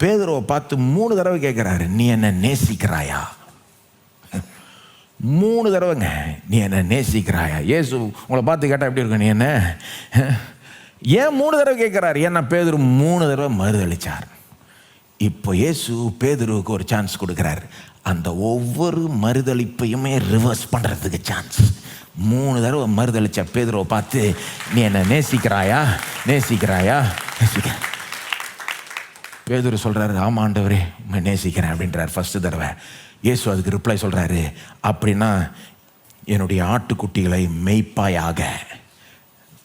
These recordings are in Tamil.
பேதுருவை பார்த்து 3 தடவை கேட்குறாரு, நீ என்ன நேசிக்கிறாயா? 3 தடவைங்க, நீ என்ன நேசிக்கிறாயா? இயேசு உங்களை பார்த்து கேட்டால் எப்படி இருக்கும்? நீ என்ன ஏன் 3 தடவை கேட்குறாரு? ஏன்னா பேதுரு 3 தடவை மறுதளிச்சார். இப்போ இயேசு பேதுருவுக்கு ஒரு சான்ஸ் கொடுக்குறாரு. அந்த ஒவ்வொரு மறுதளிப்பையுமே ரிவர்ஸ் பண்ணுறதுக்கு சான்ஸ். 3 தடவை மறுதளிச்ச பேதுருவை பார்த்து, நீ என்ன நேசிக்கிறாயா? நேசிக்கிறாயா? நேசிக்க. பேதுரு சொல்கிறாரு, ஆமாம் ஆண்டவரே, உங்களை நேசிக்கிறேன் அப்படின்றார் ஃபஸ்ட்டு தடவை. இயேசு அதுக்கு ரிப்ளை சொல்கிறாரு, அப்படின்னா என்னுடைய ஆட்டுக்குட்டிகளை மெய்ப்பாயாக.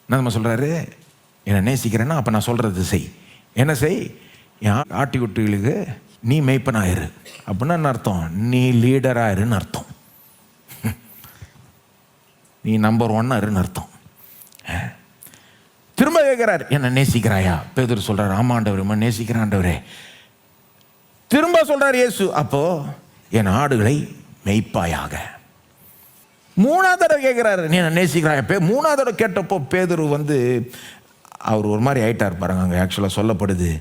என்ன நம்ம சொல்கிறாரு? என்னை நேசிக்கிறேன்னா அப்போ நான் சொல்கிறது செய். என்ன செய்? என் ஆட்டுக்குட்டிகளுக்கு நீ மெய்ப்பனாயிரு. அப்படின்னா என்ன அர்த்தம்? நீ லீடராயிருன்னு அர்த்தம். நீ நம்பர் 1 இருன்னு அர்த்தம். திரும்ப கேட்கிறார், என்ன நேசிக்கிறாயா? பேதுரு சொல்றாரு, ஆமா ஆண்டவரே, நேசிக்கிறேன் ஆண்டவரே. திரும்ப சொல்றார் இயேசு, அப்போ என் ஆடுகளை மெய்ப்பாயாக. 3ஆவது தடவை கேட்கிறாரு, நீ என்ன நேசிக்கிறாயா? 3ஆவது தடவை கேட்டப்போ பேதுரு அவர் ஒரு மாதிரி ஆயிட்டார் பாருங்க. அங்கே ஆக்சுவலாக சொல்லப்படுது,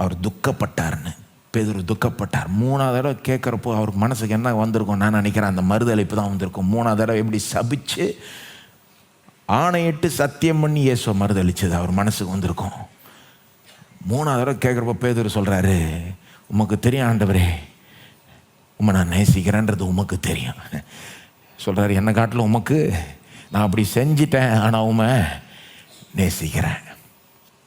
அவர் துக்கப்பட்டார்னு. பேதுரு துக்கப்பட்டார். 3ஆவது தடவை கேட்குறப்போ அவருக்கு மனசுக்கு என்ன வந்திருக்கும்? நான் நினைக்கிறேன் அந்த மறுதளிப்பு தான் வந்திருக்கும். 3ஆவது தடவை எப்படி சபிச்சு ஆணையிட்டு சத்தியம் பண்ணி இயேசுவை மறுதளிச்சது அவர் மனசுக்கு வந்திருக்கும். 3ஆவது தடவை கேட்குறப்போ பேதுரு சொல்கிறாரு, உமக்கு தெரியும் ஆண்டவரே, உம்மை நான் நேசிக்கிறேன்றது உமக்கு தெரியும். சொல்கிறாரு, என்னை காட்டில் உமக்கு நான் அப்படி செஞ்சிட்டேன், ஆனால் உம்மை நேசிக்கிறேன்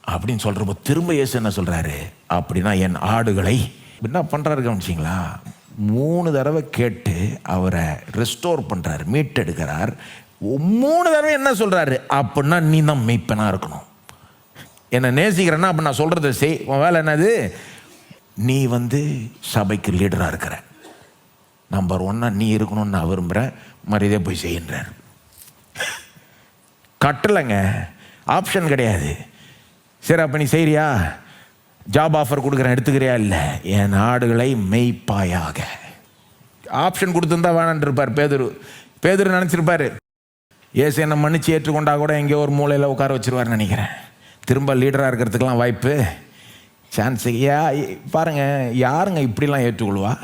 அப்படின்னு சொல்கிறப்போ திரும்ப இயேசு என்ன சொல்கிறாரு? அப்படின்னா என் ஆடுகளை என்ன பண்ணுறாரு கவனிச்சிங்களா? 3 தடவை கேட்டு அவரை ரெஸ்டோர் பண்ணுறாரு, மீட்டெடுக்கிறார். 3 தடவை என்ன சொல்கிறாரு? அப்படின்னா நீ தான் மெய்ப்பனாக இருக்கணும். என்னை நேசிக்கிறேன்னா அப்போ நான் சொல்கிறத செய். உன் வேலை என்னது? நீ சபைக்கு லீடராக இருக்கிற, நம்பர் 1 நீ இருக்கணும்னு நான் விரும்புகிறேன், மரியாதையாக போய் செய்கின்றார். கட்டலைங்க, ஆப்ஷன் கிடையாது. சரி, அப்போ நீ செய்கிறியா? ஜாப் ஆஃபர் கொடுக்குறேன், எடுத்துக்கிறியா? இல்லை, என் ஆடுகளை மெய்ப்பாயாக. ஆப்ஷன் கொடுத்துருந்தா வேணான்ட்டு இருப்பார் பேதுரு. பேதுரு நினச்சிருப்பார், ஏசு என்னை மன்னிச்சு ஏற்றுக்கொண்டா கூட எங்கேயோ ஒரு மூலையில் உட்கார வச்சிருவார்னு நினைக்கிறேன். திரும்ப லீடராக இருக்கிறதுக்கெலாம் வாய்ப்பு, சான்ஸு. பாருங்கள், யாருங்க இப்படிலாம் ஏற்றுக்கொள்வா?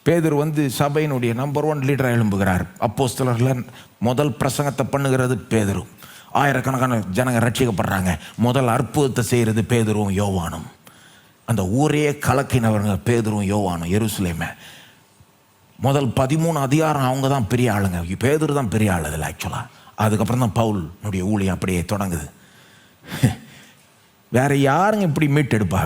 பேதுரு சபையினுடைய நம்பர் 1 லீடராக எழும்புகிறார். அப்போஸ்தலர்கள் முதல் பிரசங்கத்தை பண்ணுகிறது பேதுரு. ஆயிரக்கணக்கான ஜனங்க ரட்சிக்கப்படுறாங்க. முதல் அற்புதத்தை செய்கிறது பேதுருவும் யோவானும். அந்த ஊரே கலக்கினவருங்க பேதுருவும் யோவானும். எருசலேமை முதல் 13 அதிகாரம் அவங்க தான் பெரிய ஆளுங்க. பேதுரு தான் பெரிய ஆள் அதில் ஆக்சுவலாக. அதுக்கப்புறம் தான் பவுல் ஊழியம் அப்படியே தொடங்குது. வேற யாருங்க இப்படி மீட்டெடுப்பா?